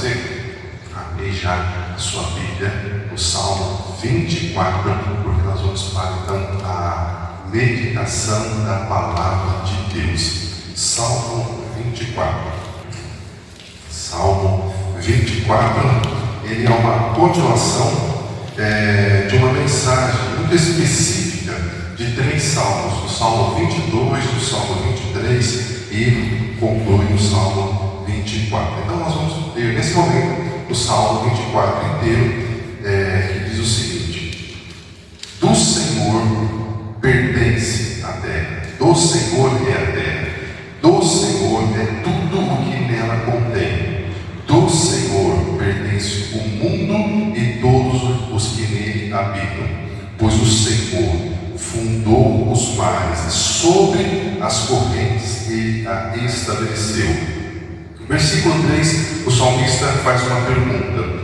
você abrir já a sua Bíblia, o Salmo 24, porque nós vamos para então a meditação da Palavra de Deus. Salmo 24. Salmo 24, ele é uma continuação de uma mensagem muito específica de 3 salmos, o Salmo 22, o Salmo 23 e conclui o Salmo 24. Então nós vamos ler nesse momento o Salmo 24 inteiro, que diz o seguinte: do Senhor pertence a terra, do Senhor é a terra, do Senhor é tudo o que nela contém, do Senhor pertence o mundo e todos os que nele habitam, pois o Senhor fundou os mares e sobre as correntes ele a estabeleceu. No versículo 3, o salmista faz uma pergunta: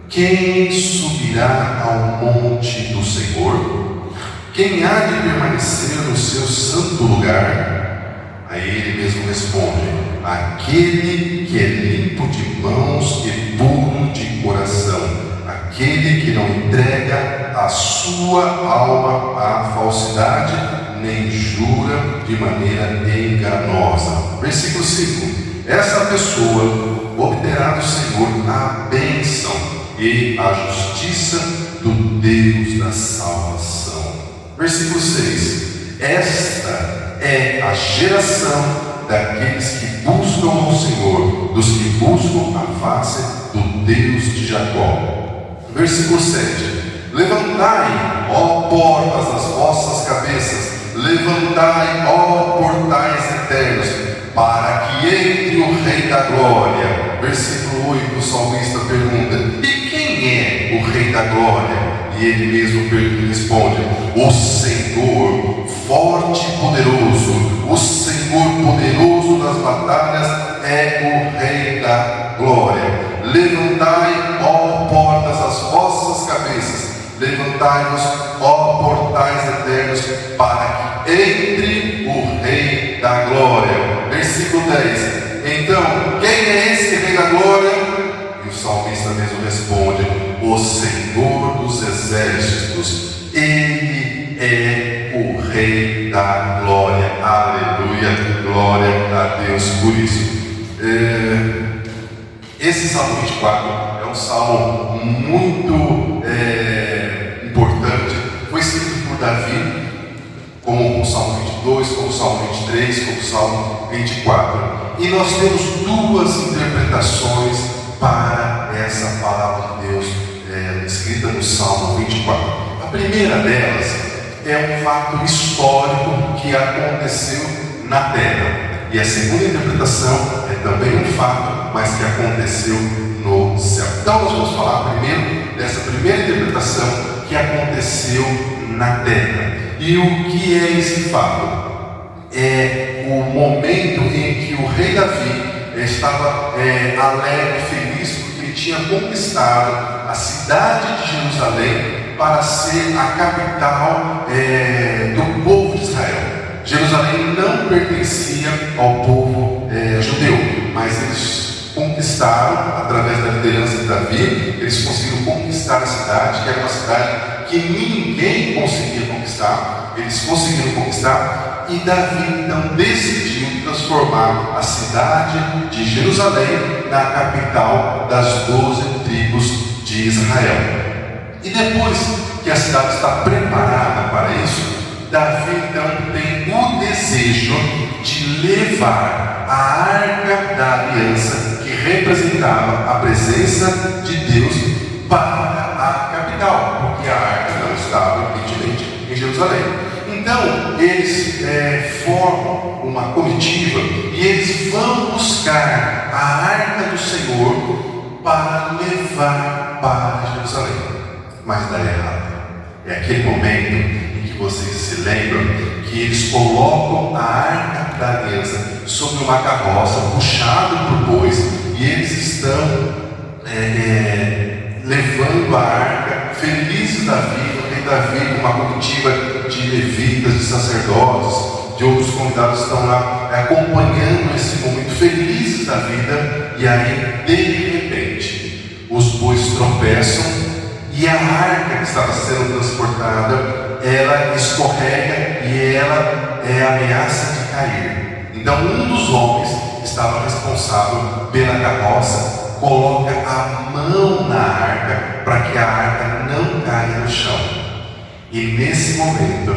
quem subirá ao monte do Senhor? Quem há de permanecer no seu santo lugar? Aí ele mesmo responde: aquele que é limpo de mãos e puro de coração, aquele que não entrega a sua alma à falsidade, nem jura de maneira enganosa. Versículo 5: essa pessoa obterá do Senhor a bênção e a justiça do Deus da salvação. Versículo 6: esta é a geração daqueles que buscam ao Senhor, dos que buscam a face do Deus de Jacó. Versículo 7: levantai, ó portas das vossas cabeças, levantai, ó portais eternos, para que entre o Rei da Glória. Versículo 8, o salmista pergunta: e quem é o Rei da Glória? E ele mesmo responde: o Senhor forte e poderoso, o Senhor poderoso nas batalhas é o Rei da Glória. Levantai, ó portas, as vossas cabeças, levantai-vos, ó portais eternos, para que entre o Rei da Glória. Versículo 10: então, quem é esse Rei da Glória? E o salmista mesmo responde: o Senhor dos exércitos, Ele é o Rei da Glória. Aleluia, glória a Deus por isso. Esse Salmo 24 é um salmo muito importante. Foi escrito por Davi, como o Salmo 22, como o Salmo 23, como o Salmo 24. E nós temos 2 interpretações para essa palavra de Deus escrita no Salmo 24. A primeira delas é um fato histórico que aconteceu na terra. E a segunda interpretação é também um fato, mas que aconteceu no céu. Então nós vamos falar primeiro dessa primeira interpretação que aconteceu na terra. E o que é esse fato? É o momento em que o rei Davi estava alegre, feliz, porque ele tinha conquistado a cidade de Jerusalém para ser a capital do povo de Israel. Jerusalém não pertencia ao povo judeu, mas eles conquistaram, através da liderança de Davi, eles conseguiram conquistar a cidade, que era uma cidade que ninguém conseguia conquistar. Eles conseguiram conquistar, e Davi então decidiu transformar a cidade de Jerusalém na capital das 12 tribos de Israel. E depois que a cidade está preparada para isso, Davi então tem o desejo de levar a arca da aliança, que representava a presença de Deus, para a capital, porque a arca não estava evidentemente em Jerusalém. Então eles formam uma comitiva e eles vão buscar a arca do Senhor para levar para Jerusalém. Mas dá errado. É aquele momento em que vocês se lembram que eles colocam a arca da aliança sobre uma carroça, puxado por bois, e eles estão levando a arca, felizes da vida. O rei Davi, uma comitiva de levitas, de sacerdotes, de outros convidados, estão lá acompanhando esse momento, felizes da vida. E aí, de repente, repente, os bois tropeçam e a arca que estava sendo transportada, ela escorrega e ela ameaça de cair. Então um dos homens que estava responsável pela carroça coloca a mão na arca para que a arca não caia no chão. E nesse momento,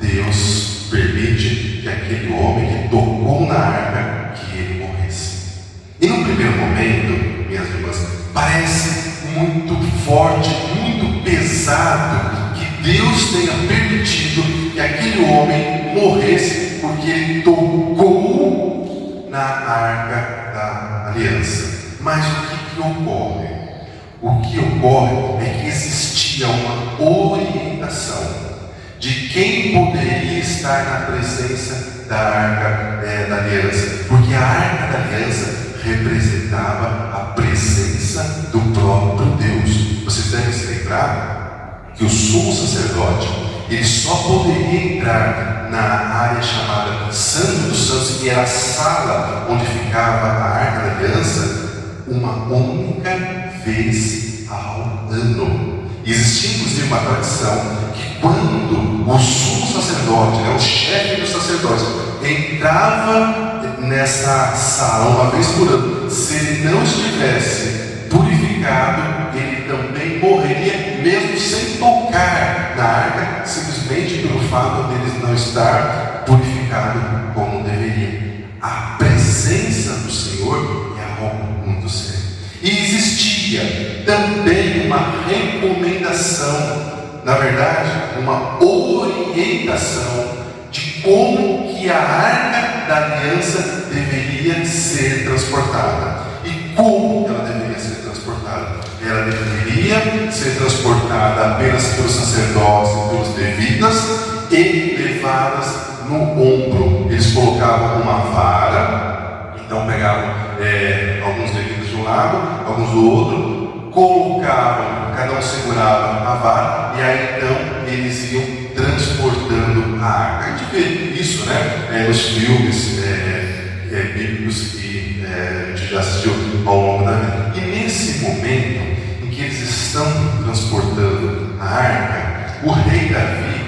Deus permite que aquele homem que tocou na arca, que ele morresse. E no primeiro momento, minhas irmãs, parece muito forte, muito pesado que Deus tenha permitido que aquele homem morresse porque ele tocou na arca da aliança. Mas o que ocorre? O que ocorre é que existia uma orientação de quem poderia estar na presença da arca da aliança, porque a arca da aliança representava a presença do próprio Deus. Vocês devem se lembrar que o sumo sacerdote, ele só poderia entrar na área chamada Santo dos Santos, que era a sala onde ficava a arca da aliança, uma única vez ao ano. Existia inclusive uma tradição que quando o sumo sacerdote, o chefe dos sacerdotes, entrava nessa sala uma vez por ano, se ele não estivesse purificado, ele também morreria, mesmo sem tocar na arca, simplesmente pelo fato dele não estar purificado como deveria. A presença do Senhor é algo muito sério. E existia também uma recomendação, na verdade, uma orientação de como que a arca da aliança deveria ser transportada. E como ela deveria ser transportada? Ela deveria ser transportada apenas pelos sacerdotes e pelos levitas e levadas no ombro. Eles colocavam uma vara, então pegavam alguns levitas de um lado, alguns do outro, colocavam, cada um segurava a vara, e aí então eles iam transportando a arca. A gente vê isso, nos filmes bíblicos que a gente já assistiu ao longo da vida. E nesse momento em que eles estão transportando a arca, o rei Davi,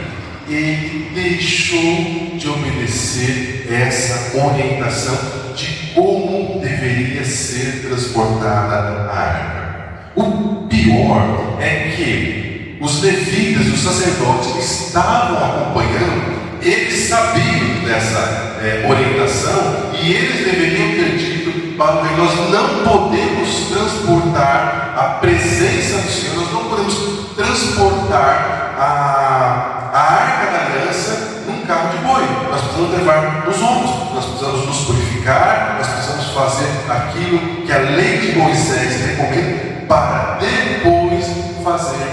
ele deixou de obedecer essa orientação de como deveria ser transportada a arca. O pior é que os levitas e os sacerdotes que estavam acompanhando, eles sabiam dessa orientação e eles deveriam ter dito para o rei: nós não podemos transportar a presença do Senhor, nós não podemos transportar a arca da aliança num carro de boi. Nós precisamos levar nos ombros, nós precisamos nos purificar, nós precisamos fazer aquilo que a lei de Moisés recomenda para depois fazer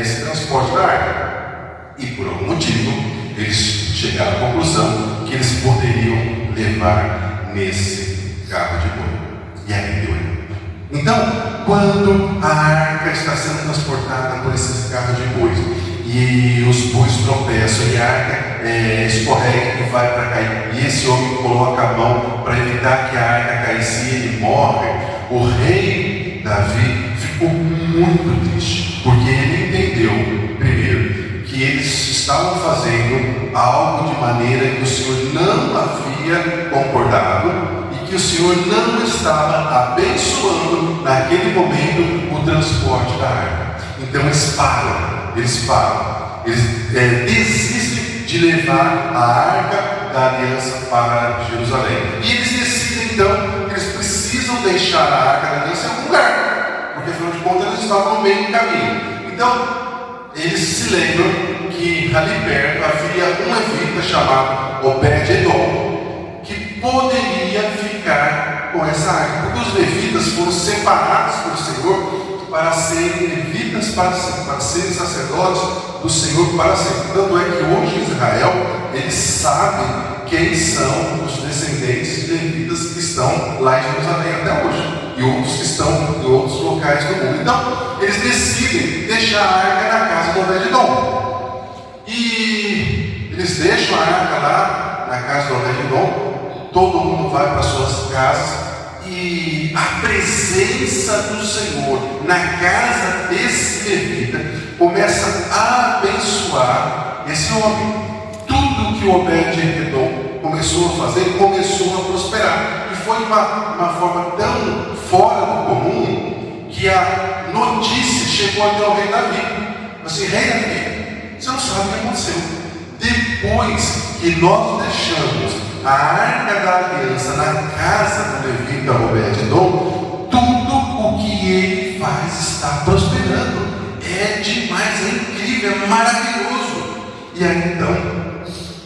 esse transporte da arca. E por algum motivo eles chegaram à conclusão que eles poderiam levar nesse carro de boi. E aí deu. Então, quando a arca está sendo transportada por esses carros de bois e os bois tropeçam e a arca escorrega e vai para cair, e esse homem coloca a mão para evitar que a arca caísse e ele morre, o rei Davi ficou muito triste, porque ele entendeu, primeiro, que eles estavam fazendo algo de maneira que o Senhor não havia concordado e que o Senhor não estava abençoando naquele momento o transporte da arca. Então eles desistem de levar a arca da aliança para Jerusalém. E eles decidem então que eles precisam deixar a arca da aliança em algum lugar, porque afinal de contas eles estavam no meio do caminho. Então eles se lembram que ali perto havia um levita chamado Obed-Edom, que poderia ficar com essa arca, porque os levitas foram separados pelo Senhor para serem levitas, para serem sacerdotes do Senhor para sempre. Tanto é que hoje em Israel eles sabem quem são os descendentes levitas que estão lá em Jerusalém até hoje, e outros que estão em outros locais do mundo. Então eles decidem deixar a arca na casa do Obed-Edom, e eles deixam a arca lá na casa do Obed-Edom. Todo mundo vai para suas casas e a presença do Senhor na casa desse levita começa a abençoar esse homem. Tudo que Obed-Edom começou a fazer, começou a prosperar. E foi uma forma tão fora do comum que a notícia chegou até o rei Davi. Assim, rei Davi, você não sabe o que aconteceu. Depois que nós deixamos a arca da aliança na casa do levita Obed-Edom, tudo o que ele faz está prosperando. É demais, é incrível, é maravilhoso. E aí então,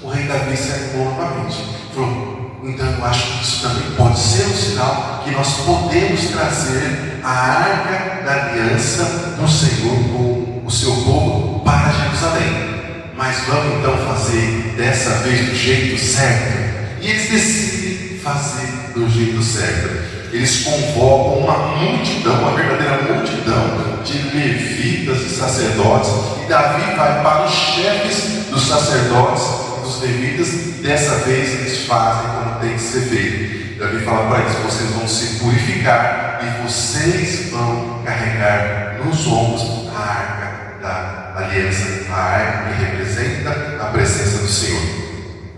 o rei Davi se animou novamente. Falou, então eu acho que isso também pode ser um sinal que nós podemos trazer a arca da aliança do Senhor com o seu povo para Jerusalém. Mas vamos então fazer dessa vez do jeito certo. E eles decidem fazer do jeito certo. Eles convocam uma multidão, uma verdadeira multidão de levitas e sacerdotes. E Davi vai para os chefes dos sacerdotes e dos levitas. E dessa vez eles fazem como tem que ser feito. Davi fala para eles: vocês vão se purificar e vocês vão carregar nos ombros a arca da aliança, a arca que representa a presença do Senhor.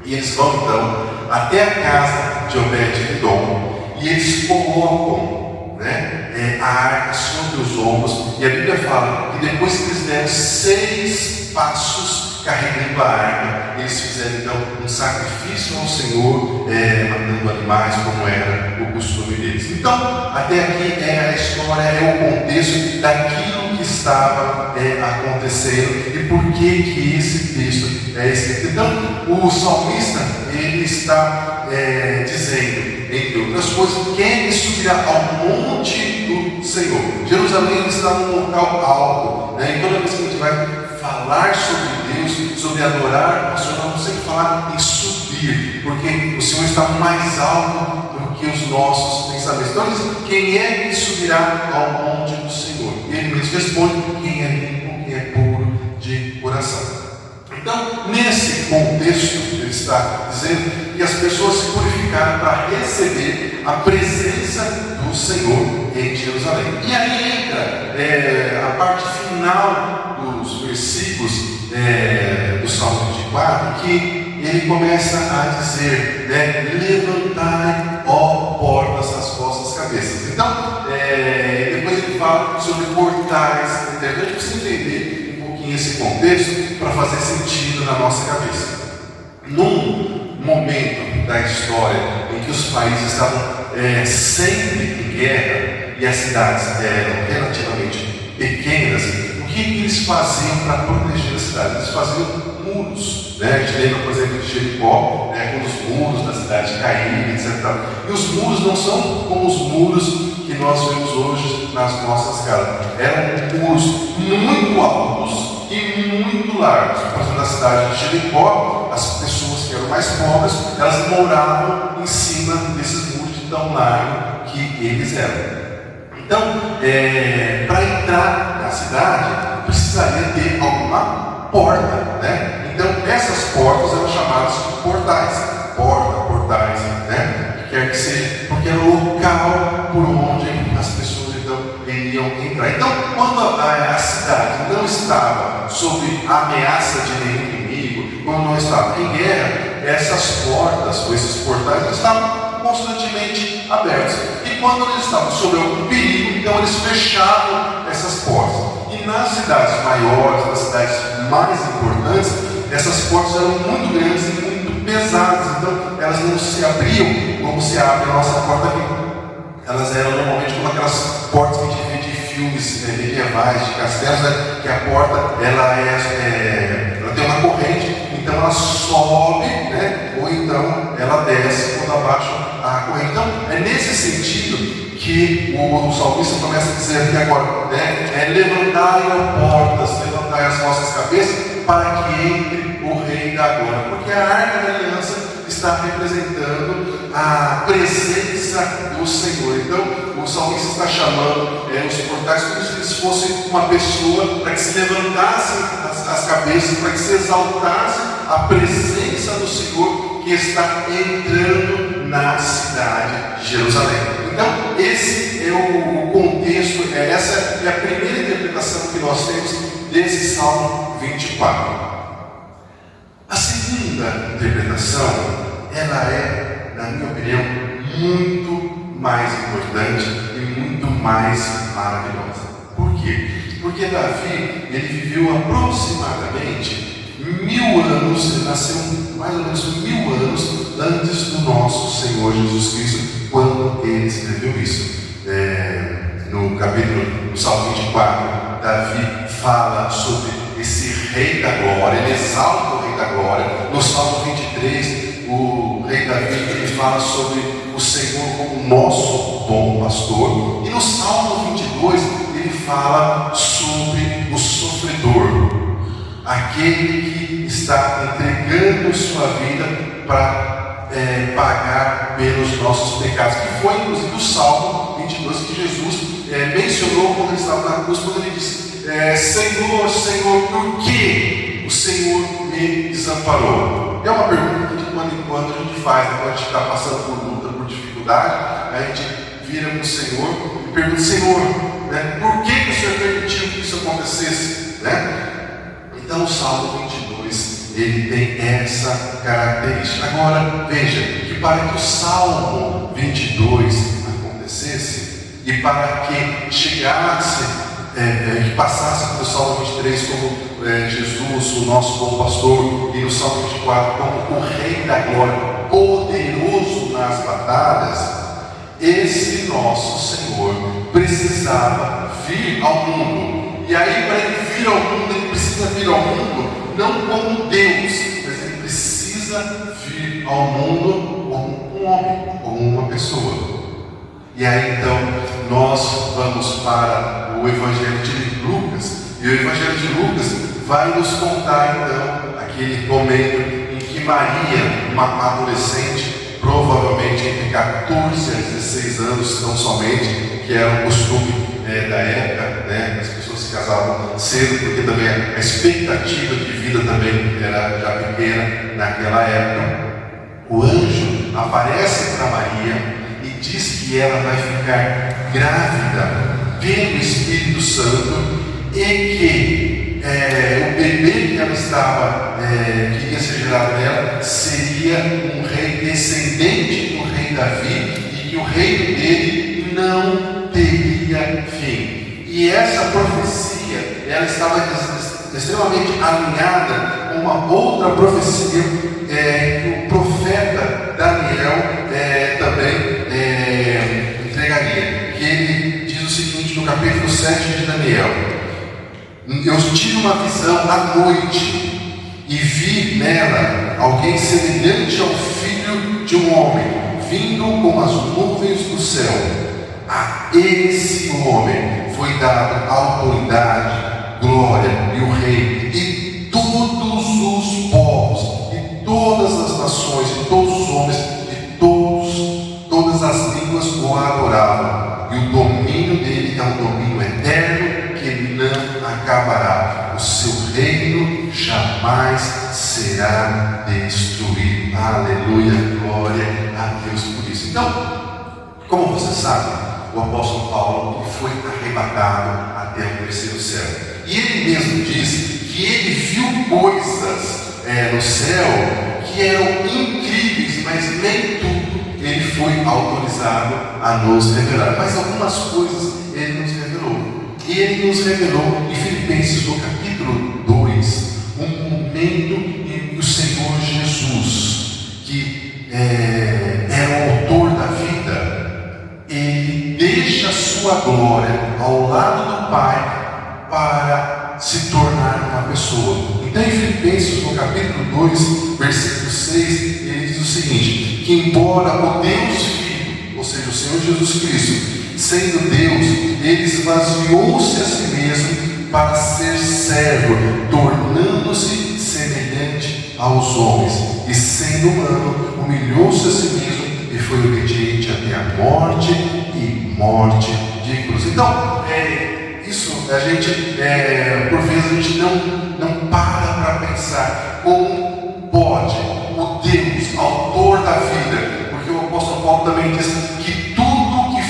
E eles vão então até a casa de Obed-Edom e eles colocam a arca sobre os ombros. E a Bíblia fala que depois que eles deram 6 passos carregando a arca, eles fizeram então um sacrifício ao Senhor, matando animais, como era o costume deles. Então, até aqui é a história, é o contexto daquilo que estava acontecendo e por que esse texto é escrito. Então, o salmista ele está dizendo, entre outras coisas, quem subirá ao monte do Senhor. Jerusalém está num local alto, e toda vez que a gente vai falar sobre Deus, sobre adorar, nós vamos sempre falar em subir, porque o Senhor está mais alto do que os nossos pensamentos. Então, quem é que subirá ao monte do Senhor? E ele mesmo responde: quem é limpo, quem é puro de coração. Então, nesse contexto, ele está dizendo que as pessoas se purificaram para receber a presença do Senhor em Jerusalém. E aí entra a parte final dos versículos do Salmo 24, que ele começa a dizer, levantai, ó portas, as vossas cabeças. Então, depois ele fala sobre portais. A gente precisa entender esse contexto para fazer sentido na nossa cabeça. Num momento da história em que os países estavam sempre em guerra e as cidades eram relativamente pequenas, o que eles faziam para proteger as cidades? Eles faziam muros. A gente lembra, por exemplo, de Jericó, quando os muros da cidade caíram, etc. E os muros não são como os muros que nós vemos hoje nas nossas casas. Eram muros muito altos e muito largos. Por exemplo, na cidade de Jericó, as pessoas que eram mais pobres, elas moravam em cima desses muros de tão largo que eles eram. Então, para entrar na cidade, precisaria ter alguma porta, Então, essas portas eram chamadas de portais. Portais, que quer que seja, porque era o local por onde as pessoas então iriam entrar. Então, quando a cidade não estava sob a ameaça de nenhum inimigo, quando não estava em guerra, essas portas, ou esses portais, estavam constantemente abertos. E quando eles estavam sob algum perigo, então eles fechavam essas portas. E nas cidades maiores, nas cidades mais importantes, essas portas eram muito grandes e muito pesadas. Então elas não se abriam como se abre a nossa porta aqui. Elas eram normalmente como aquelas portas que a gente vê de filmes medievais, de castelos, que a porta ela tem uma corrente, então ela sobe, ou então ela desce quando abaixa a corrente. Então é nesse sentido que o salmista começa a dizer aqui agora, levantai as portas, levantai as vossas cabeças, para que entre o rei da glória, porque a arca da aliança está representando a presença do Senhor. Então o salmista está chamando os portais como se eles fossem uma pessoa, para que se levantassem as cabeças, para que se exaltasse a presença do Senhor que está entrando na cidade de Jerusalém. Então, esse é o contexto, essa é a primeira interpretação que nós temos desse Salmo 24. A segunda interpretação, ela é, na minha opinião, muito mais importante e muito mais maravilhosa. Por quê? Porque Davi, ele viveu aproximadamente 1000 anos, ele nasceu mais ou menos 1000 anos antes do nosso Senhor Jesus Cristo, quando ele escreveu isso. No Salmo 24, Davi fala sobre esse Rei da Glória, ele exalta o Rei da Glória. No Salmo 23, o Rei Davi, ele fala sobre o Senhor como nosso bom pastor. E no Salmo 22, ele fala sobre o sofredor, aquele que está entregando sua vida para pagar pelos nossos pecados, que foi inclusive o Salmo 22 que Jesus mencionou quando ele estava na cruz, quando ele disse: Senhor, Senhor, por que o Senhor me desamparou? É uma pergunta que de quando em quando a gente faz, quando a gente está passando por luta, por dificuldade, a gente vira para o Senhor e pergunta: Senhor, por que o Senhor permitiu que isso acontecesse? Então o Salmo 22, ele tem essa característica. Agora, veja, que para que o Salmo 22 acontecesse, e para que chegasse, que passasse pelo Salmo 23 como Jesus, o nosso bom pastor, e no Salmo 24 como o Rei da Glória, poderoso nas batalhas, esse nosso Senhor precisava vir ao mundo. E aí, para ele vir ao mundo, ele precisa vir ao mundo não como Deus, mas ele precisa vir ao mundo como um homem, como uma pessoa. E aí então nós vamos para o Evangelho de Lucas, e o Evangelho de Lucas vai nos contar então aquele momento em que Maria, uma adolescente, provavelmente entre 14 a 16 anos tão somente, que era um costume da época, as pessoas se casavam cedo, porque também a expectativa de vida também era já pequena naquela época. O anjo aparece para Maria e diz que ela vai ficar grávida pelo Espírito Santo e que o bebê que ela estava, que ia ser gerado nela, seria um rei descendente do rei Davi e que o reino dele não teria fim. E essa profecia, ela estava extremamente alinhada com uma outra profecia que o profeta Daniel também entregaria, que ele diz o seguinte no capítulo 7 de Daniel: eu tive uma visão à noite e vi nela alguém semelhante ao filho de um homem, vindo com as nuvens do céu. A esse homem foi dada autoridade, glória e o reino, e todos os povos, e todas as nações, e todos os homens, e todas as línguas o adoravam. E o domínio dele é um domínio eterno que não acabará. O seu reino jamais será destruído. Aleluia, glória a Deus por isso. Então, como você sabe, o apóstolo Paulo foi arrebatado até o terceiro céu. E ele mesmo diz que ele viu coisas no céu que eram incríveis, mas nem tudo ele foi autorizado a nos revelar. Mas algumas coisas ele nos revelou. E ele nos revelou em Filipenses, no capítulo 2, um momento em que o Senhor Jesus, que era o autor da vida, ele deixa a sua glória ao lado do Pai para se tornar uma pessoa. Então, em Filipenses, no capítulo 2, versículo 6, ele diz o seguinte: que embora o Deus Filho, ou seja, o Senhor Jesus Cristo, sendo Deus, ele esvaziou-se a si mesmo para ser servo, tornando-se semelhante aos homens, e sendo humano, humilhou-se a si mesmo e foi obediente até a morte e morte de cruz. Então, isso a gente, por vezes, a gente não para pensar como pode o Deus, autor da vida, porque o apóstolo Paulo também diz que tudo que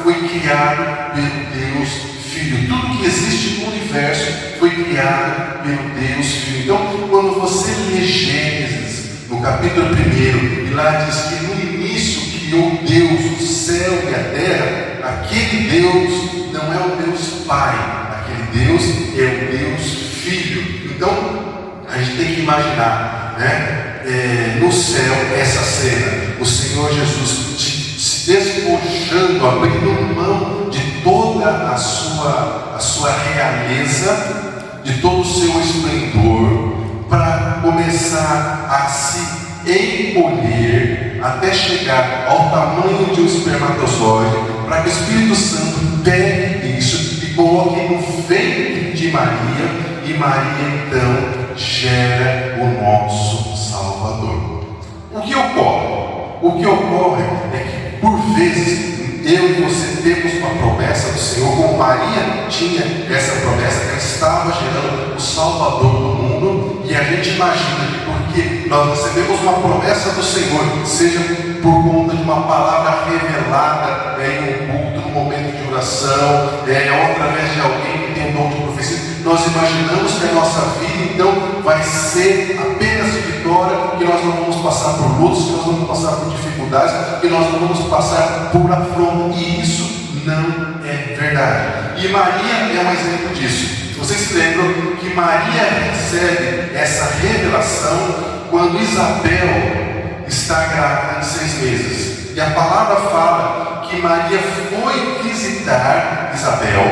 foi criado pelo Deus Filho. Tudo que existe no universo foi criado pelo Deus Filho. Então, quando você lê Gênesis, no capítulo 1, e lá diz que no início criou Deus o céu e a terra, aquele Deus não é o Deus Pai, aquele Deus é o Deus Filho. Então, a gente tem que imaginar, né? No céu, essa cena, o Senhor Jesus se despojando, abrindo mão de toda a sua realeza, de todo o seu esplendor, para começar a se encolher até chegar ao tamanho de um espermatozoide, para que o Espírito Santo pegue isso e coloque no ventre de Maria, e Maria então gera o nosso Salvador. O que ocorre? O que ocorre é que, por vezes, eu e você temos uma promessa do Senhor, como Maria tinha essa promessa, que ela estava gerando o Salvador do mundo, e a gente imagina que porque nós recebemos uma promessa do Senhor, seja por conta de uma palavra revelada em um culto, no momento de oração, ou através de alguém que tem o dom de profecia, nós imaginamos que a nossa vida então vai ser apenas de vitória, que nós não vamos passar por lutas, que nós não vamos passar por dificuldades, que nós não vamos passar por afronta, e isso não é verdade. E Maria é um exemplo disso. Vocês se lembram que Maria recebe essa revelação quando Isabel está grávida de 6 meses. E a palavra fala que Maria foi visitar Isabel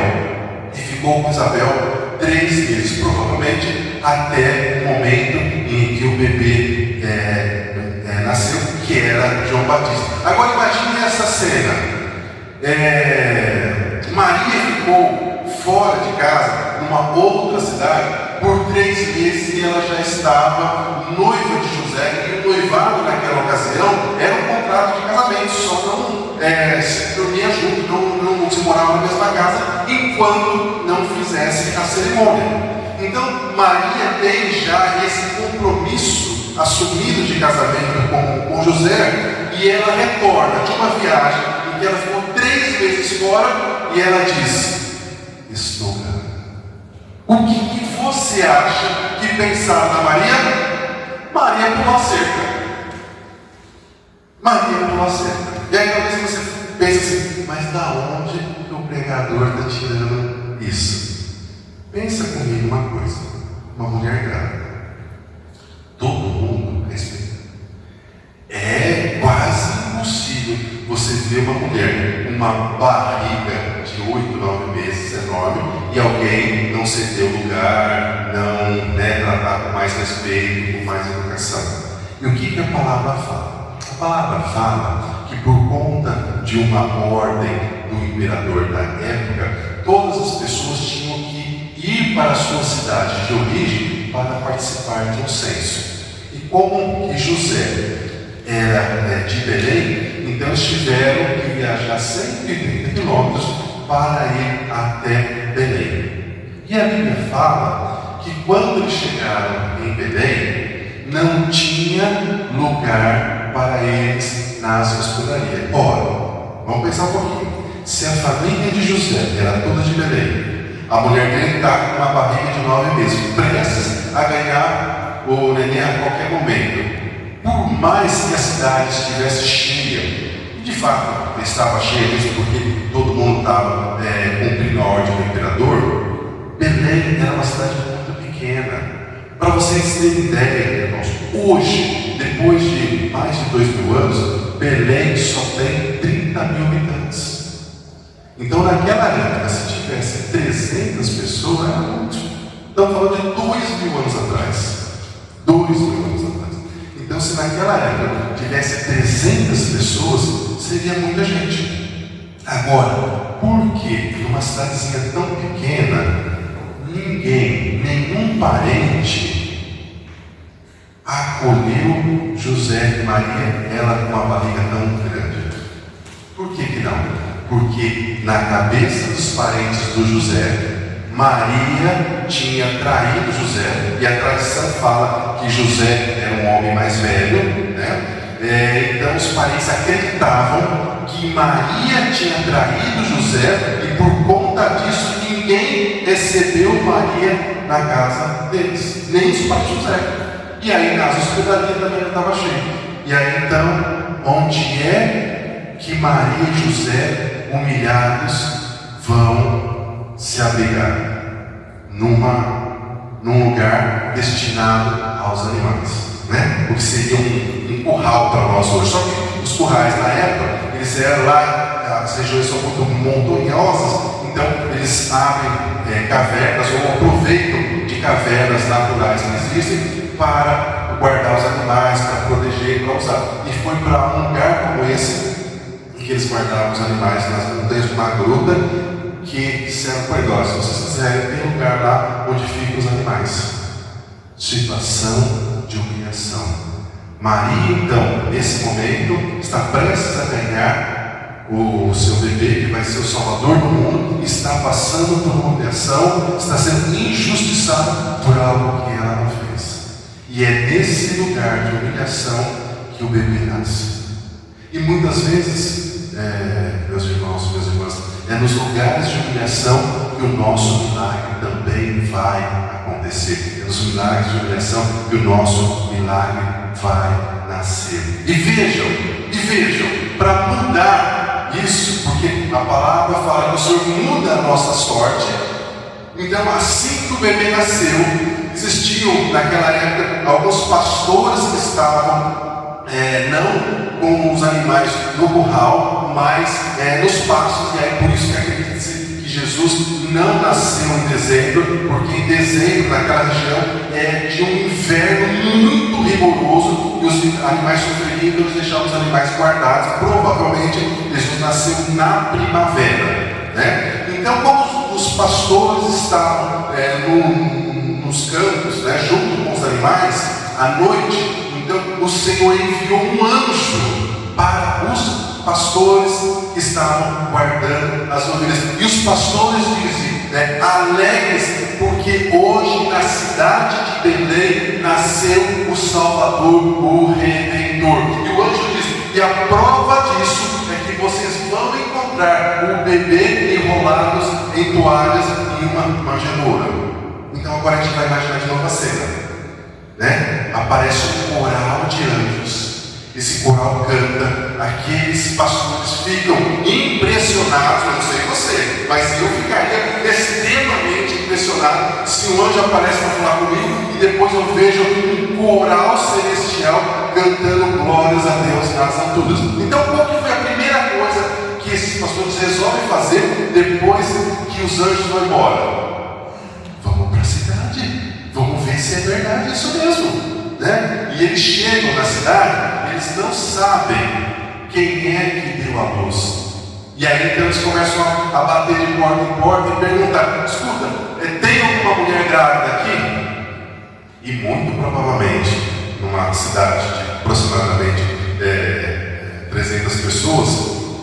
e ficou com Isabel 3 meses, provavelmente até o momento em que o bebê nasceu, que era João Batista. Agora imagine essa cena. Maria ficou fora de casa, numa outra cidade, por 3 meses, e ela já estava noiva de José, e o noivado naquela ocasião era um contrato de casamento, só não se dormia junto, não se morava na mesma casa, enquanto não fizesse a cerimônia. Então, Maria tem já esse compromisso assumido de casamento com José, e ela retorna de uma viagem em que ela ficou 3 meses fora, e ela diz: estou grávida. O que você acha que pensaram na Maria? Maria pulou a cerca. Maria pulou a cerca. E aí talvez você pense assim: mas da onde o pregador está tirando isso? Pensa comigo uma coisa: uma mulher grávida, todo mundo respeita. É quase impossível você ver uma mulher com uma barriga de 8, 9 meses enorme e alguém não ceder o lugar, não tratar com mais respeito, com mais educação. E o que a palavra fala? A palavra fala que por conta de uma ordem do imperador da época, todas as pessoas tinham que ir para a sua cidade de origem para participar de um censo. E como que José era de Belém, então eles tiveram que viajar 130 quilômetros para ir até Belém. E a Bíblia fala que quando eles chegaram em Belém, não tinha lugar para eles nas hospedarias. Ora, vamos pensar um pouquinho. Se a família de José era toda de Belém, a mulher dele está com uma barriga de 9 meses, prestes a ganhar o neném a qualquer momento. Por mais que a cidade estivesse cheia, e de fato estava cheia disso porque todo mundo estava cumprindo a ordem do imperador, Belém era uma cidade muito pequena. Para vocês terem ideia, irmãos, hoje, depois de mais de 2.000 anos, Belém só tem 30 mil habitantes. Então naquela época, se tivesse 300 pessoas, era muito. Estamos falando de 2.000 anos atrás. 2.000 anos atrás. Então, se naquela época tivesse 300 pessoas, seria muita gente. Agora, por que numa cidadezinha tão pequena, nenhum parente acolheu José e Maria, ela com uma barriga tão grande? Por que não? Porque na cabeça dos parentes do José, Maria tinha traído José, e a tradição fala que José era um homem mais velho, Então os parentes acreditavam que Maria tinha traído José e por conta disso ninguém recebeu Maria na casa deles, nem os pais de José. E aí na hospedaria também não estava cheio. E aí então, onde é que Maria e José, humilhados, vão se abrigar? Num lugar destinado aos animais, né? O que seria um curral para nós hoje. Só que os currais na época, eles eram lá, as regiões são muito montanhosas, então eles abrem cavernas ou aproveitam de cavernas naturais que existem para guardar os animais, para proteger, para usar. E foi para um lugar como esse, em que eles guardavam os animais nas montanhas de uma gruta, que disseram para ele: se vocês quiserem, tem lugar lá onde ficam os animais. Situação de humilhação. Maria, então, nesse momento, está prestes a ganhar o seu bebê, que vai ser o Salvador do mundo, está passando por uma humilhação, está sendo injustiçada por algo que ela não fez. E é nesse lugar de humilhação que o bebê nasce. E muitas vezes, meus irmãos, minhas irmãs, é nos lugares de humilhação que o nosso milagre também vai acontecer. É nos milagres de humilhação que o nosso milagre vai nascer. E vejam, para mudar isso, porque a palavra fala que o Senhor muda a nossa sorte. Então, assim que o bebê nasceu, existiam naquela época alguns pastores que estavam não com os animais no curral, mas nos pastos. E aí por isso que acredita-se que Jesus não nasceu em dezembro, porque em dezembro naquela região de um inverno muito rigoroso e os animais sofreriam, então eles deixavam os animais guardados. Provavelmente Jesus nasceu na primavera, né? Então, como os pastores estavam nos campos, né, junto com os animais, à noite, então o Senhor enviou um anjo para os pastores que estavam guardando as ovelhas. E os pastores dizem, alegrem-se, porque hoje na cidade de Belém nasceu o Salvador, o Redentor. E o anjo diz, e a prova disso é que vocês vão encontrar o bebê enrolados em toalhas e uma manjedoura. Então agora a gente vai imaginar de novo a cena. Aparece um coral de anjos. Esse coral canta, aqueles pastores ficam impressionados. Eu não sei você, mas eu ficaria extremamente impressionado se um anjo aparece para falar comigo e depois eu vejo um coral celestial cantando glórias a Deus nas alturas. Então, qual que foi a primeira coisa que esses pastores resolvem fazer depois que os anjos vão embora? Vamos para a cidade, vamos ver se é verdade isso mesmo. E eles chegam na cidade, eles não sabem quem é que deu a luz. E aí então eles começam a bater de porta em porta e perguntar: escuta, tem alguma mulher grávida aqui? E muito provavelmente, numa cidade de aproximadamente 300 pessoas,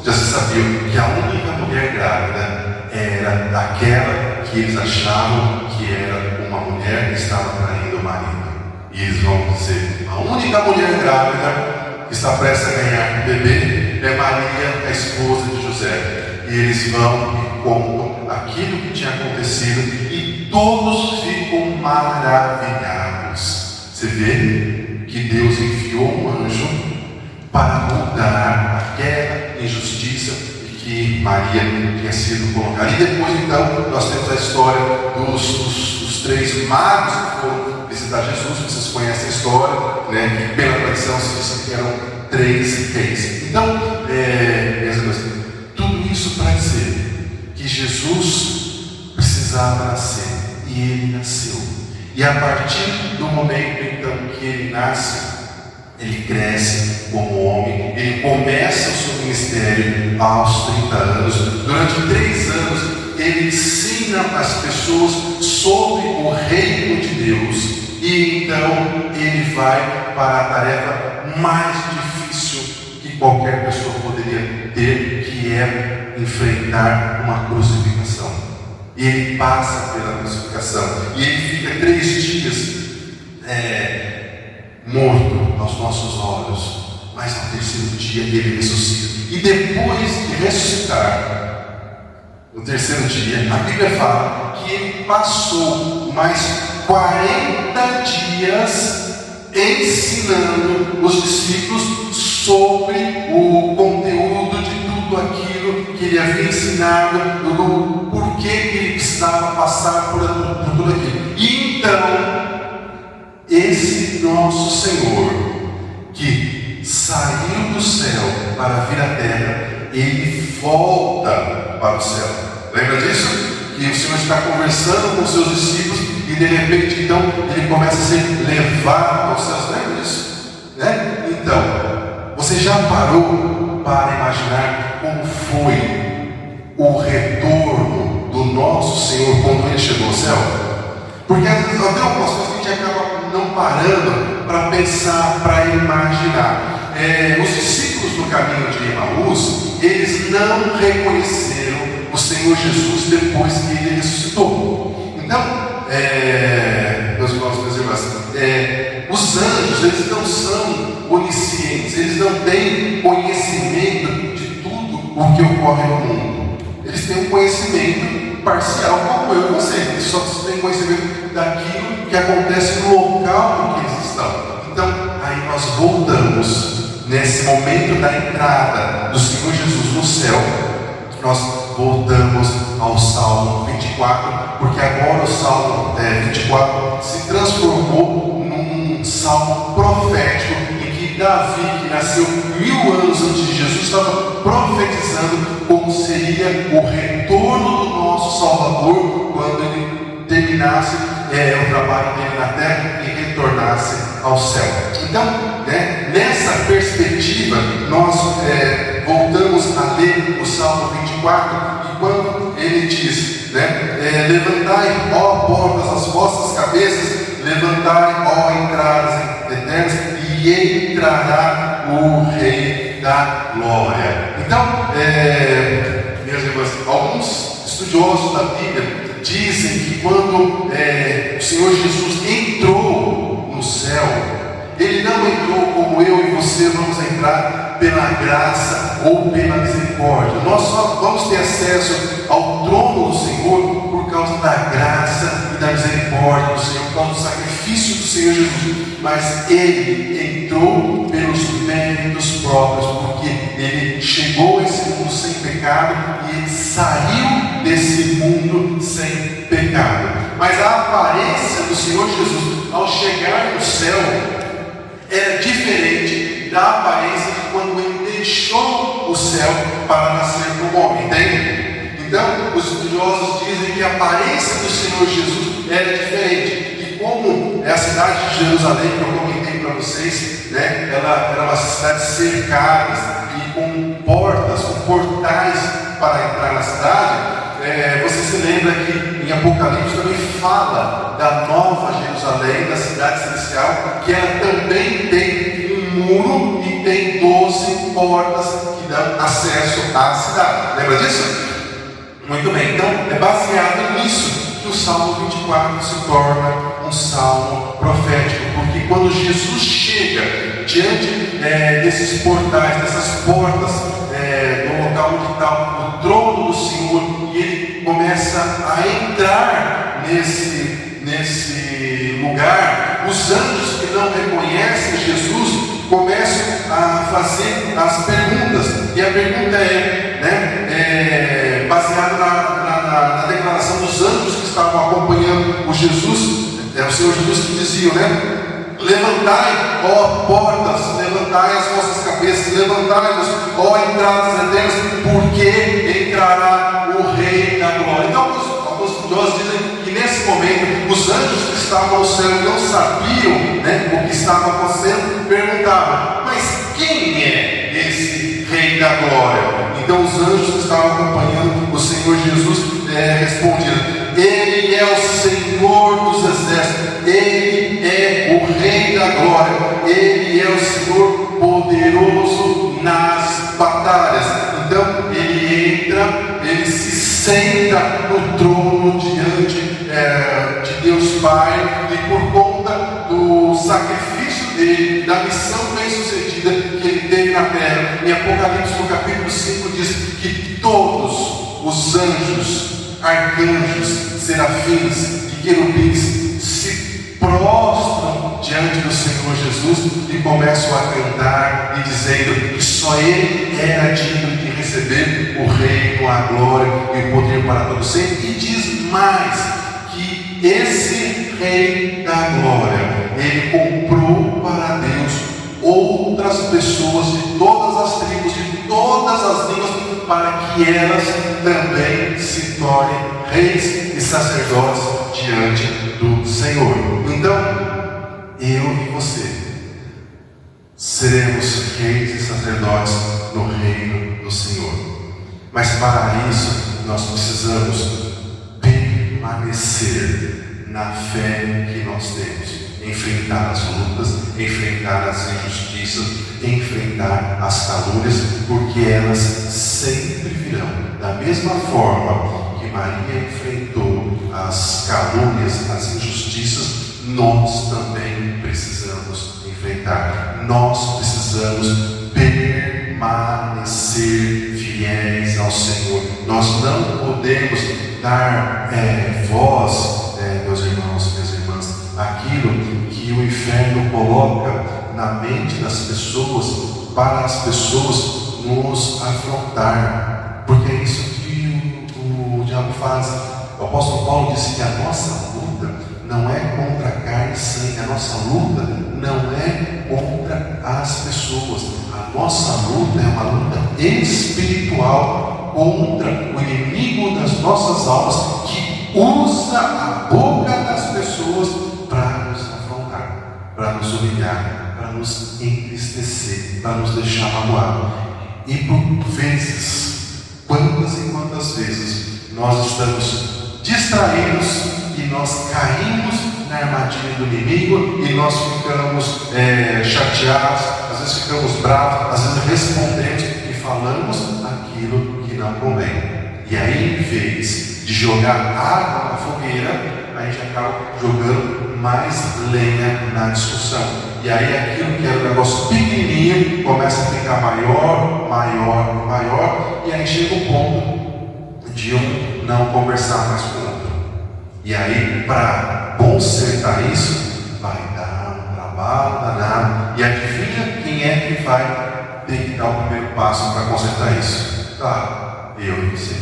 já se sabia que a única mulher grávida era aquela que eles achavam que era uma mulher que estava traindo o marido. E eles vão dizer: a única mulher grávida que está prestes a ganhar um bebê é Maria, a esposa de José. E eles vão e contam aquilo que tinha acontecido e todos ficam maravilhados. Você vê que Deus enviou um anjo para mudar aquela injustiça que Maria tinha sido colocada. E depois então nós temos a história dos três magos que foram visitar Jesus. Vocês conhecem a história, que pela tradição se diz que eram 3 reis. Então, tudo isso para dizer que Jesus precisava nascer, e ele nasceu. E a partir do momento então que ele nasce, ele cresce como homem, ele começa o seu ministério aos 30 anos. Durante 3 anos ele ensina as pessoas sobre o reino de Deus. E então ele vai para a tarefa mais difícil que qualquer pessoa poderia ter, que é enfrentar uma crucificação. E ele passa pela crucificação. E ele fica 3 dias morto aos nossos olhos. mas ao terceiro dia ele ressuscita. E depois de ressuscitar, no terceiro dia, a Bíblia fala que ele passou mais 40 dias ensinando os discípulos sobre o conteúdo de tudo aquilo que ele havia ensinado, do porquê que ele precisava passar por tudo aquilo. E então, esse nosso Senhor, que saiu do céu para vir à terra, ele volta para o céu. Lembra disso? Que o Senhor está conversando com os seus discípulos e de repente então ele começa a ser levado aos céus. Lembra disso? Né? Então, você já parou para imaginar como foi o retorno do nosso Senhor quando ele chegou ao céu? Porque às vezes até algumas coisas a gente acaba não parando para pensar, para imaginar. Os discípulos no caminho de Emaús, eles não reconheceram o Senhor Jesus depois que ele ressuscitou. Então, meus irmãos, minhas irmãs, os anjos, eles não são oniscientes, eles não têm conhecimento de tudo o que ocorre no mundo. Eles têm um conhecimento parcial, como eu e você. Eles só têm conhecimento daquilo que acontece no local em que eles estão. Então, aí nós voltamos. Nesse momento da entrada do Senhor Jesus no céu, nós voltamos ao Salmo 24, porque agora o Salmo 24 se transformou num salmo profético, em que Davi, que nasceu 1000 anos antes de Jesus, estava profetizando como seria o retorno do nosso Salvador quando ele terminasse o trabalho dele na terra e retornasse ao céu. Então, nessa perspectiva, nós voltamos a ler o Salmo 24, e quando ele diz, levantai, ó portas, as vossas cabeças, levantai, ó entradas eternas, e entrará o Rei da Glória. Então, minhas irmãs, alguns estudiosos da Bíblia dizem que quando o Senhor Jesus entrou no céu, ele não entrou como eu e você vamos entrar pela graça ou pela misericórdia. Nós só vamos ter acesso ao trono do Senhor por causa da graça e da misericórdia do Senhor, por causa do sacrifício do Senhor Jesus. Mas ele entrou pelos méritos próprios, porque ele chegou a esse mundo sem pecado e ele saiu desse mundo sem pecado. Mas a aparência do Senhor Jesus ao chegar no céu era diferente da aparência de quando ele deixou o céu para nascer como homem, entende? Então, os estudiosos dizem que a aparência do Senhor Jesus era diferente. E como é a cidade de Jerusalém, que eu comentei para vocês, ela era uma cidade cercada e com portas, com portais para entrar na cidade. Você se lembra que em Apocalipse também fala da nova Jerusalém, da cidade celestial, que ela também tem um muro e tem 12 portas que dão acesso à cidade. Lembra disso? Muito bem, então é baseado nisso que o Salmo 24 se torna um salmo profético, porque quando Jesus chega diante desses portais, dessas portas, no local onde está o trono do Senhor, e ele começa a entrar nesse lugar, os anjos que não reconhecem Jesus começam a fazer as perguntas, e a pergunta é baseada na declaração dos anjos que estavam acompanhando o Jesus, o Senhor Jesus, que diziam, levantai, ó portas, levantai as vossas cabeças, levantai-vos, ó entradas eternas, porque entrará o Rei da Glória. Então, alguns estudiosos dizem que nesse momento, os anjos que estavam no céu e não sabiam o que estava acontecendo, perguntavam, mas quem é esse Rei da Glória? Então, os anjos que estavam acompanhando o Senhor Jesus respondiam, Ele é o Senhor dos exércitos, Ele é o Rei da Glória, Ele é o Senhor poderoso nas batalhas. Então ele entra, ele se senta no trono diante de Deus Pai, e por conta do sacrifício dele, da missão bem sucedida que ele Em Apocalipse, no capítulo 5, diz que todos os anjos, arcanjos, serafins e querubins se prostram diante do Senhor Jesus e começam a cantar e dizendo que só Ele era digno de receber o reino, a glória e o poder para todo sempre. E diz mais, que esse Rei da glória, Ele comprou para Deus outras pessoas de todas as tribos, de todas as línguas, para que elas também se tornem reis e sacerdotes diante do Senhor. Então, eu e você seremos reis e sacerdotes no reino do Senhor. Mas para isso, nós precisamos permanecer na fé que nós temos. Enfrentar as lutas, enfrentar as injustiças, enfrentar as calúnias, porque elas sempre virão. Da mesma forma que Maria enfrentou as calúnias, as injustiças, nós também precisamos enfrentar. Nós precisamos permanecer fiéis ao Senhor. Nós não podemos dar voz, meus irmãos, minhas irmãs, aquilo que o inferno coloca na mente das pessoas, para as pessoas nos afrontar, porque é isso que o diabo faz. O apóstolo Paulo disse que a nossa luta não é contra a carne e sangue, a nossa luta não é contra as pessoas, a nossa luta é uma luta espiritual contra o inimigo das nossas almas, que usa a boca das pessoas para nos afrontar, para nos humilhar, para nos entristecer, para nos deixar magoados. E por vezes, quantas e quantas vezes, nós estamos distraídos e nós caímos na armadilha do inimigo e nós ficamos chateados, às vezes ficamos bravos, às vezes respondemos e falamos aquilo que não convém. E aí, em vez de jogar água na fogueira, a gente acaba jogando mais lenha na discussão. E aí aquilo que era um negócio pequenininho começa a ficar maior, maior, maior, e aí chega o ponto de um não conversar mais com o outro. E aí, para consertar isso, vai dar um trabalho danado. E adivinha quem é que vai ter que dar o primeiro passo para consertar isso? Claro, eu e você,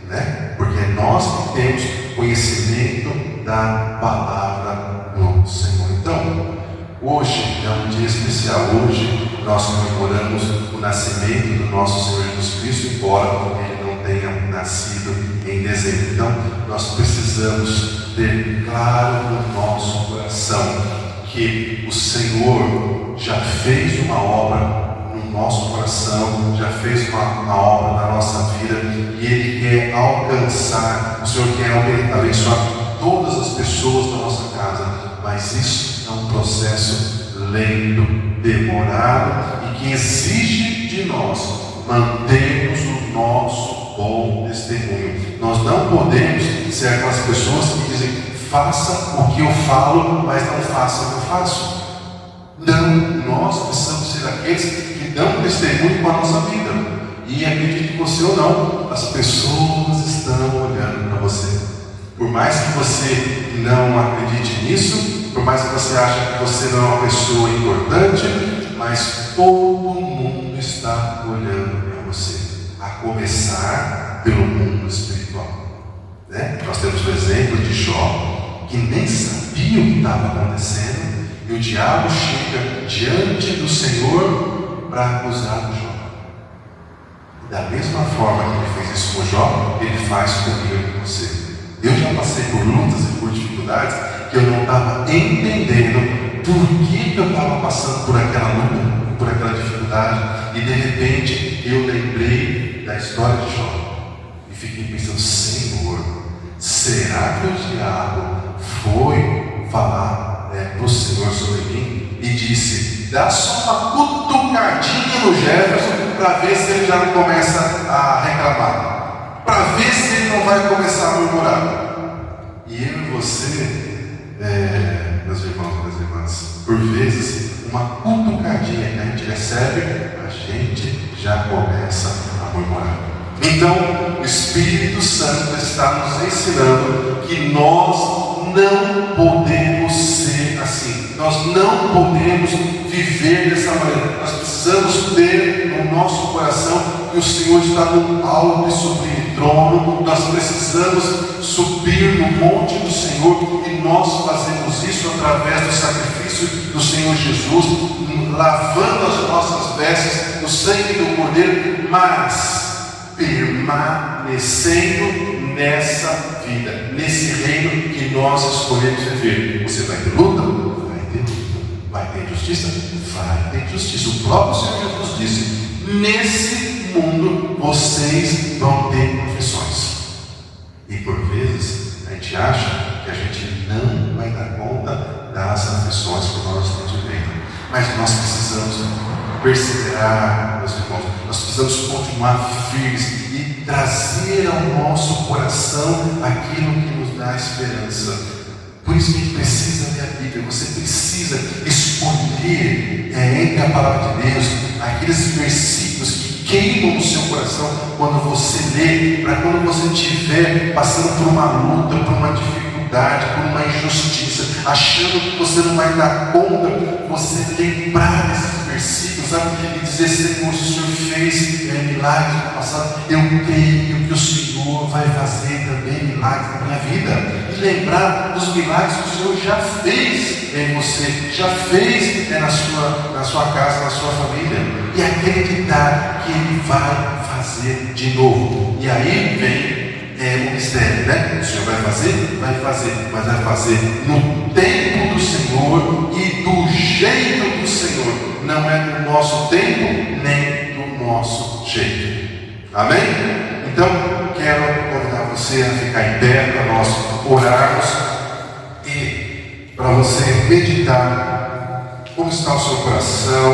né? Porque é nós que temos conhecimento da palavra do Senhor. Então, hoje é um dia especial. Hoje nós comemoramos o nascimento do nosso Senhor Jesus Cristo, embora Ele não tenha nascido em dezembro. Então, nós precisamos ter claro no nosso coração que o Senhor já fez uma obra no nosso coração, já fez uma obra na nossa vida, e Ele quer alcançar, o Senhor quer abençoar todas as pessoas da nossa casa, mas isso é um processo lento, demorado, e que exige de nós mantermos o nosso bom testemunho. Nós não podemos ser aquelas pessoas que dizem: faça o que eu falo, mas não faça o que eu faço. Não, nós precisamos ser aqueles que dão testemunho com a nossa vida. E acredite você ou não, as pessoas estão olhando para você. Por mais que você não acredite nisso, por mais que você ache que você não é uma pessoa importante, mas todo mundo está olhando para você. A começar pelo mundo espiritual, né? Nós temos o exemplo de Jó, que nem sabia o que estava acontecendo, e o diabo chega diante do Senhor para acusar o Jó. Da mesma forma que ele fez isso com Jó, ele faz comigo e com você. Eu já passei por lutas e por dificuldades que eu não estava entendendo por que eu estava passando por aquela luta, por aquela dificuldade, e de repente eu lembrei da história de Jó e fiquei pensando: Senhor, será que o diabo foi falar para o Senhor sobre mim e disse: dá só uma cutucadinha no Jefferson para ver se ele já não começa a reclamar, para ver se ele não vai começar a murmurar? E eu e você, meus irmãos e minhas irmãs, por vezes uma cutucadinha que a gente recebe, a gente já começa a murmurar. Então, o Espírito Santo está nos ensinando que nós não podemos ser assim. Nós não podemos viver dessa maneira. Nós precisamos ter no nosso coração que o Senhor está no alto e sublime trono. Nós precisamos subir no monte do Senhor, e nós fazemos isso através do sacrifício do Senhor Jesus, lavando as nossas vestes no sangue do Cordeiro, mas permanecendo nessa vida, nesse reino que nós escolhemos viver. Você vai ter luta? Vai ter luta. Vai ter injustiça? Vai ter injustiça. O próprio Senhor Jesus disse: nesse mundo vocês vão ter aflições. E por vezes a gente acha que a gente não vai dar conta das aflições que nós estamos vivendo. Mas nós precisamos perseverar, meus irmãos. Nós precisamos continuar firmes e trazer ao nosso coração aquilo que nos dá esperança. Por isso que a gente precisa ler a Bíblia. Você precisa escolher entre a palavra de Deus aqueles versículos que queimam no seu coração quando você lê, para quando você estiver passando por uma luta, por uma dificuldade, por uma injustiça, achando que você não vai dar conta, você lembrar desses versículos, sabe? E dizer: Senhor, se o Senhor fez milagres no passado, eu creio que o Senhor vai fazer também milagres na minha vida. E lembrar dos milagres que o Senhor já fez em você, já fez na sua casa, na sua família, e acreditar que Ele vai fazer de novo. E aí vem o mistério, né? O Senhor vai fazer, mas vai fazer no tempo do Senhor e do jeito do Senhor. Não é no nosso tempo, nem do nosso jeito. Amém? Então, quero convidar você a ficar em pé para nós orarmos e para você meditar como está o seu coração,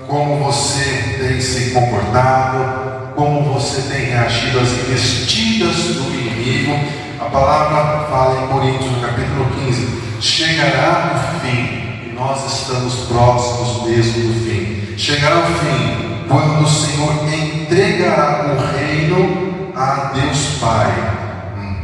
como você tem se comportado, como você tem reagido às investidas do inimigo. A palavra fala em Coríntios, no capítulo 15: chegará o fim, e nós estamos próximos mesmo do fim. Chegará o fim, quando o Senhor entregará o reino a Deus Pai.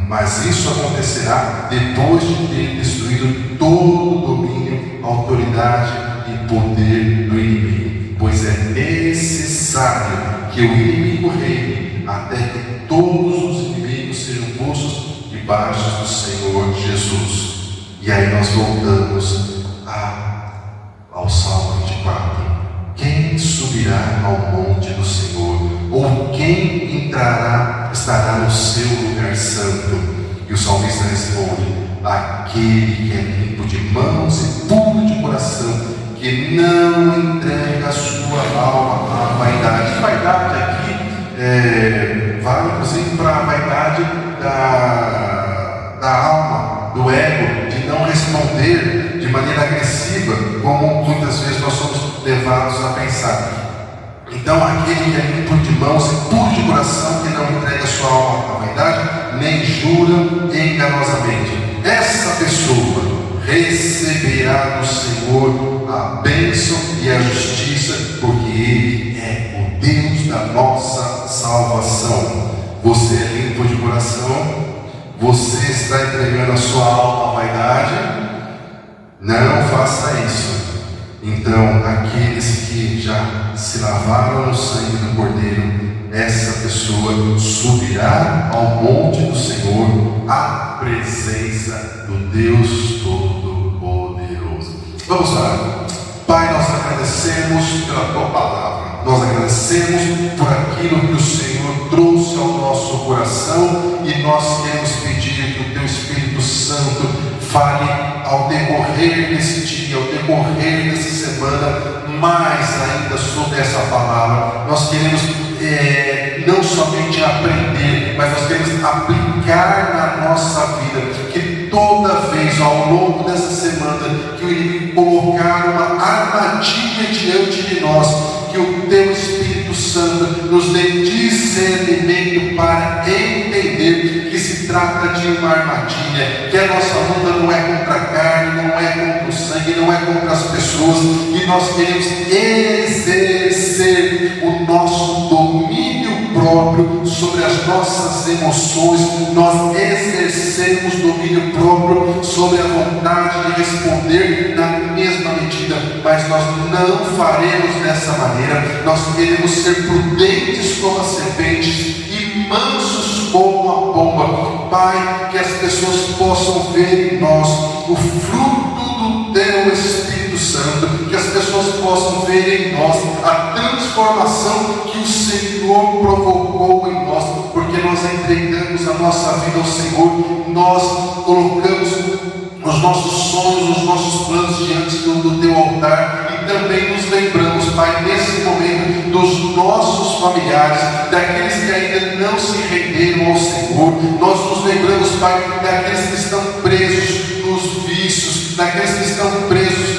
Mas isso acontecerá depois de ter destruído todo o domínio, autoridade e poder do inimigo. Pois é necessário que o inimigo reine, até que todos os inimigos sejam postos debaixo do Senhor Jesus. E aí nós voltamos ao Salmo 24. Quem subirá ao monte do Senhor? Ou quem estará no seu lugar santo? E o salmista responde: aquele que é limpo de mãos e puro de coração, que não entrega a sua alma à vaidade. Vaidade aqui vale inclusive para a vaidade da alma, do ego, de não responder de maneira agressiva, como muitas vezes nós somos levados a pensar. Então, aquele que é limpo de mãos e puro de coração, que não entrega a sua alma à vaidade, nem jura enganosamente, essa pessoa receberá do Senhor a bênção e a justiça, porque Ele é o Deus da nossa salvação. Você é limpo de coração? Você está entregando a sua alma à vaidade? Não faça isso. Então, aqueles que já se lavaram no sangue do Cordeiro, essa pessoa subirá ao monte do Senhor, à presença do Deus Todo-Poderoso. Vamos lá. Pai, nós agradecemos pela Tua Palavra. Nós agradecemos por aquilo que o Senhor trouxe ao nosso coração, e nós queremos pedir que o Teu Espírito Santo fale ao decorrer desse dia, ao decorrer dessa semana, mais ainda sobre essa palavra. Nós queremos não somente aprender, mas nós queremos aplicar na nossa vida, que toda vez ao longo dessa semana que o inimigo colocar uma armadilha diante de nós, que o Teu Espírito Santo nos dê discernimento para entender que se trata trata de uma armadilha, que a nossa luta não é contra a carne, não é contra o sangue, não é contra as pessoas, e nós queremos exercer o nosso domínio próprio sobre as nossas emoções, nós exercemos domínio próprio sobre a vontade de responder na mesma medida, mas nós não faremos dessa maneira. Nós queremos ser prudentes como as serpentes e mansos como a pomba. Pai, que as pessoas possam ver em nós o fruto do Teu Espírito Santo, que as pessoas possam ver em nós a transformação que o Senhor provocou em nós, porque nós entregamos a nossa vida ao Senhor, nós colocamos os nossos sonhos, os nossos planos diante do Teu altar, e também nos lembramos, Pai, nesse momento, dos nossos familiares, daqueles que ainda não se renderam ao Senhor. Nós nos lembramos, Pai, daqueles que estão presos nos vícios, daqueles que estão presos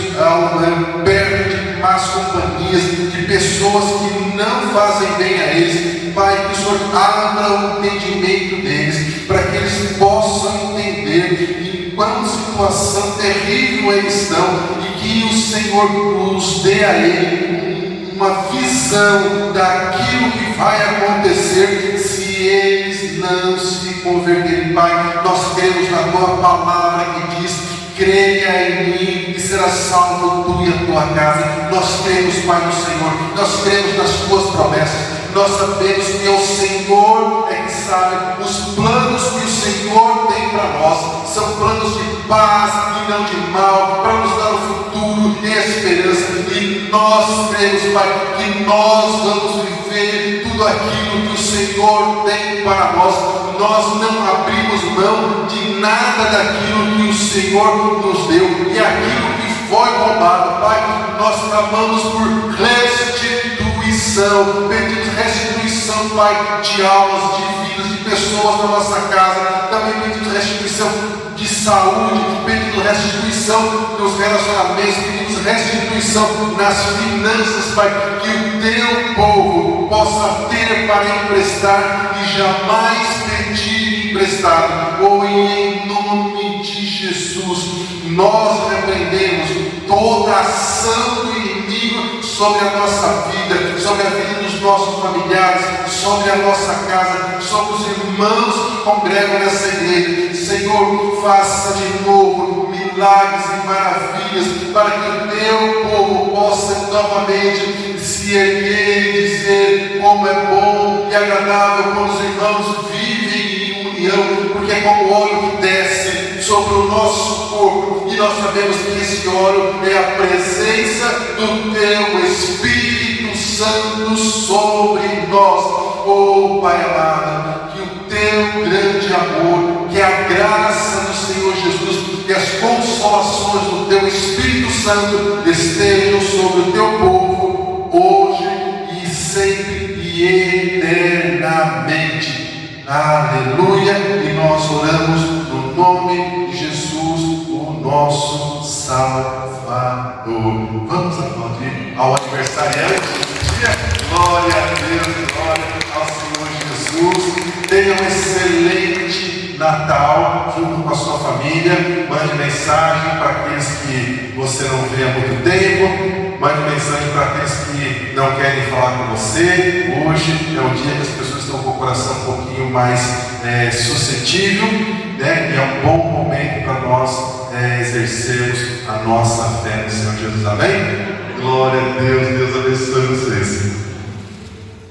perto de más companhias, de pessoas que não fazem bem a eles. Pai, que o Senhor abra o entendimento deles, para que eles possam entender em qual situação terrível eles estão, e que o Senhor nos dê a ele uma visão daquilo que vai acontecer se eles não se converterem. Pai, nós cremos na Tua palavra que diz: creia em mim e será salvo tu e a tua casa. Nós cremos, Pai, no Senhor, nós cremos nas Tuas promessas. Nós sabemos que o Senhor é que sabe os planos que o Senhor tem para nós. São planos de paz e não de mal, para nos dar um futuro e esperança. E nós cremos, Pai, que nós vamos viver tudo aquilo que o Senhor tem para nós. Nós não abrimos mão de nada daquilo que o Senhor nos deu. E aquilo que foi roubado, Pai, nós clamamos por restituição. Pedimos restituição, Pai, de almas, de vidas, de pessoas na nossa casa. Também pedimos restituição de saúde, pedimos restituição nos relacionamentos, pedimos restituição nas finanças, Pai, que o Teu povo possa ter para emprestar e jamais pedir emprestado. Em nome de Jesus, nós repreendemos toda ação do inimigo sobre a nossa vida, sobre a vida dos nossos familiares, sobre a nossa casa, sobre os irmãos que congregam nessa igreja. Senhor, faça de novo milagres e maravilhas, para que o Teu povo possa novamente se erguer e dizer como é bom e agradável quando os irmãos vivem em união, porque é como o óleo que desce sobre o nosso corpo, e nós sabemos que esse óleo é a presença do Teu Espírito Santo sobre nós. Pai amado, que o Teu grande amor, que a graça do Senhor Jesus, que as consolações do Teu Espírito Santo estejam sobre o Teu povo, hoje e sempre e eternamente. Aleluia! E nós oramos no nome de Jesus, o nosso Salvador. Vamos aplaudir ao aniversariante do dia. Glória a Deus, glória ao Senhor Jesus. Tenha um excelente Natal junto com a sua família. Mande mensagem para aqueles que você não vê há muito tempo. Mande mensagem para aqueles que não querem falar com você. Hoje é o dia que as pessoas estão com o coração um pouquinho mais suscetível, né? E é um bom momento para nós exercermos a nossa fé no Senhor Jesus. Amém? Glória a Deus, Deus abençoe vocês.